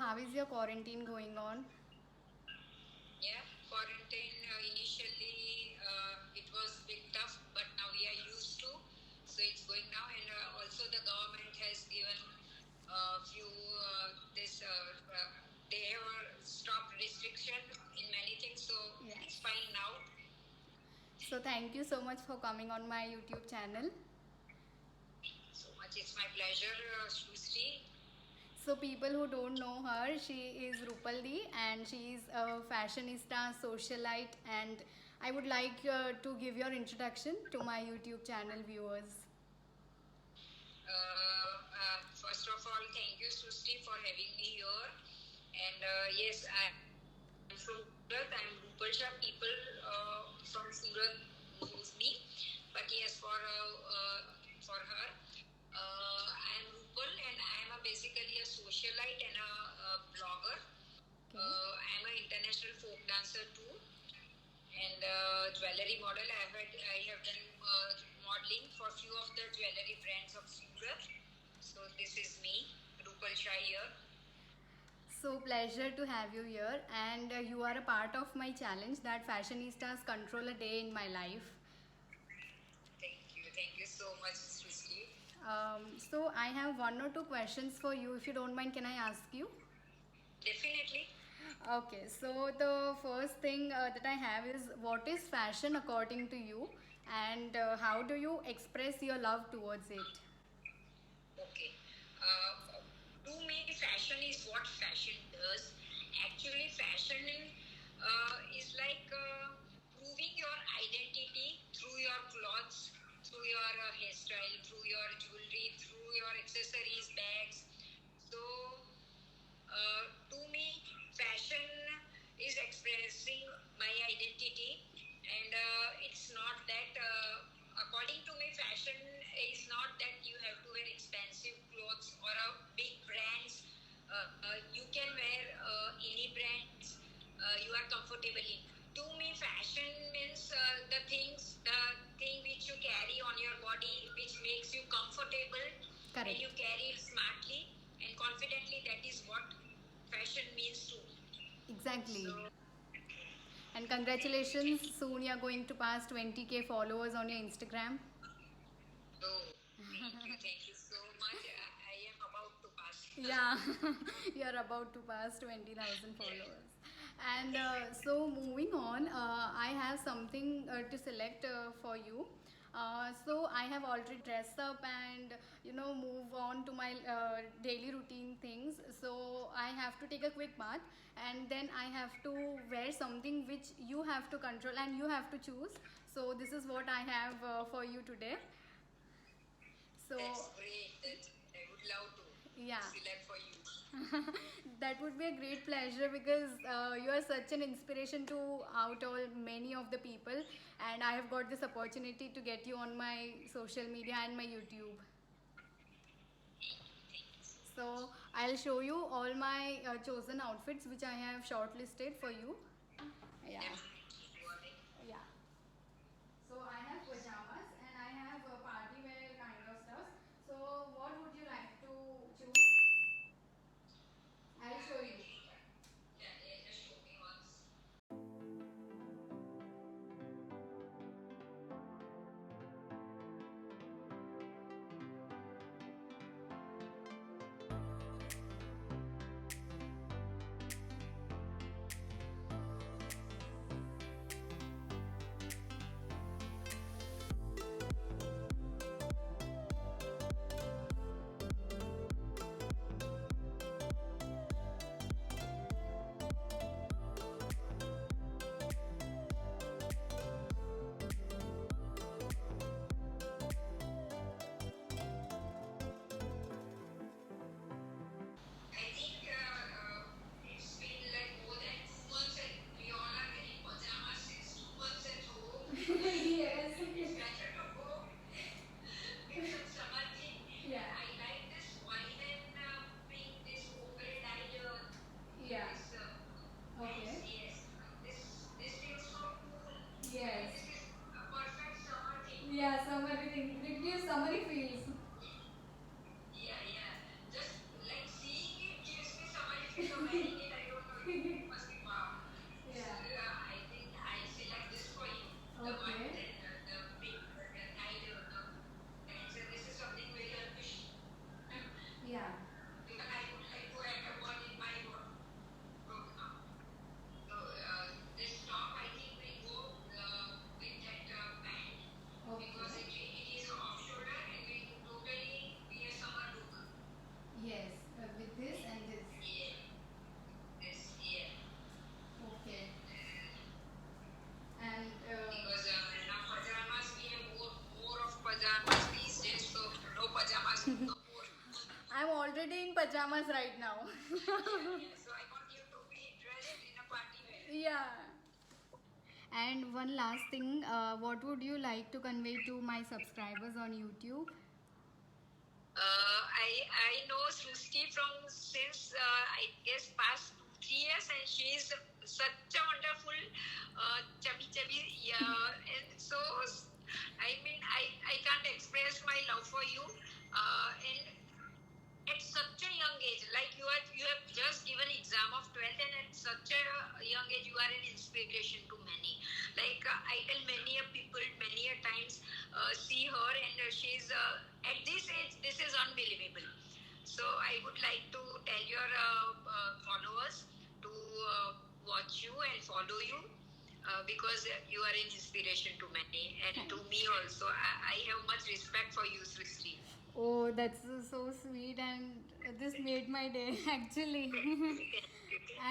how is your quarantine going on? Yeah, quarantine initially it was a bit tough, but now we are used to. So it's going now, and also the government has given a few this they have stopped restriction in many things, so it's Yes. fine now. So thank you so much for coming on my YouTube channel. So much, it's my pleasure, Shrustri. So people who don't know her, she is Rupaldi and she is a fashionista, socialite, and I would like to give your introduction to my YouTube channel viewers. First of all, thank you, Srishti, for having me here. And yes, I'm from Surat. I'm Rupal Shah. People from Surat knows me. But yes, for her, I'm Rupal, and I'm basically a socialite and a blogger. Okay. I'm an international folk dancer too, and jewelry model. I have done modeling for few of the jewelry brands of Surat. So this is me, Rupal Shah here. So pleasure to have you here, and you are a part of my challenge that fashionistas control a day in my life. Thank you so much, Srishti. So I have one or two questions for you. If you don't mind, can I ask you? Definitely. Okay, so the first thing that I have is what is fashion according to you, and how do you express your love towards it? Okay. Uh, to me, fashion is what fashion does. Actually, fashion is like proving your identity through your clothes, through your hairstyle, through your jewelry, through your accessories, bags. So, to me, fashion is expressing my identity, and it's not that. According to me, fashion is not that you have to wear expensive clothes or big brands. You can wear any brands you are comfortable in. To me, fashion means the thing which you carry on your body, which makes you comfortable, and you Correct. carry it smartly and confidently. That is what fashion means to me. Exactly. So, And thank you, congratulations, thank you. soon you are going to pass 20K followers on your Instagram. So, thank you so much. I am about to pass. Yeah, you're about to pass 20,000 Yeah. followers. And so, moving on, I have something to select for you. So, I have already dressed up and move on to my daily routine things. So, I have to take a quick bath and then I have to wear something which you have to control and you have to choose. So, this is what I have for you today. So, That's great. That I would love to yeah. select for you. That would be a great pleasure because you are such an inspiration to out all many of the people, and I have got this opportunity to get you on my social media and my YouTube. Thank you so much. So I'll show you all my chosen outfits which I have shortlisted for you. Yeah, Definitely, go ahead. yeah. So I have pajamas and I have party wear kind of stuff. So what would you like to choose? I'll show you. Yeah, just show me once. pajamas right now. Yeah, so I want you to be dressed in a party wear. Yeah. And one last thing, what would you like to convey to my subscribers on YouTube? I know Srusti from since I guess past 2 3 years, and she is such a wonderful chubby chubby. Yeah, and so I mean I can't express my love for you. And at such a young age, like you have just given exam of 12th, and at such a young age you are an inspiration to many. Like I tell many a people many a times, see her, and she's at this age, this is unbelievable. So I would like to tell your followers to watch you and follow you, because you are an inspiration to many, and to me also. I have much respect for you, Srishti. Oh, that's so sweet, and this made my day actually.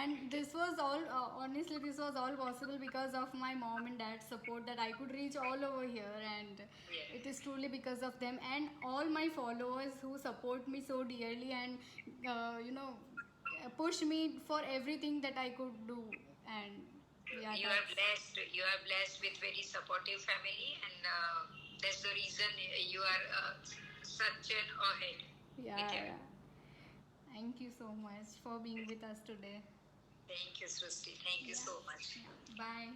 And this was all, honestly, this was all possible because of my mom and dad's support, that I could reach all over here, and Yeah. it is truly because of them and all my followers who support me so dearly, and push me for everything that I could do. And yeah, You are blessed. You are blessed with very supportive family, and that's the reason you are such an ahead. yeah, With yeah. Thank you so much for being with us today. Thank you, Srusti. Thank you Yeah, so much. yeah. Bye.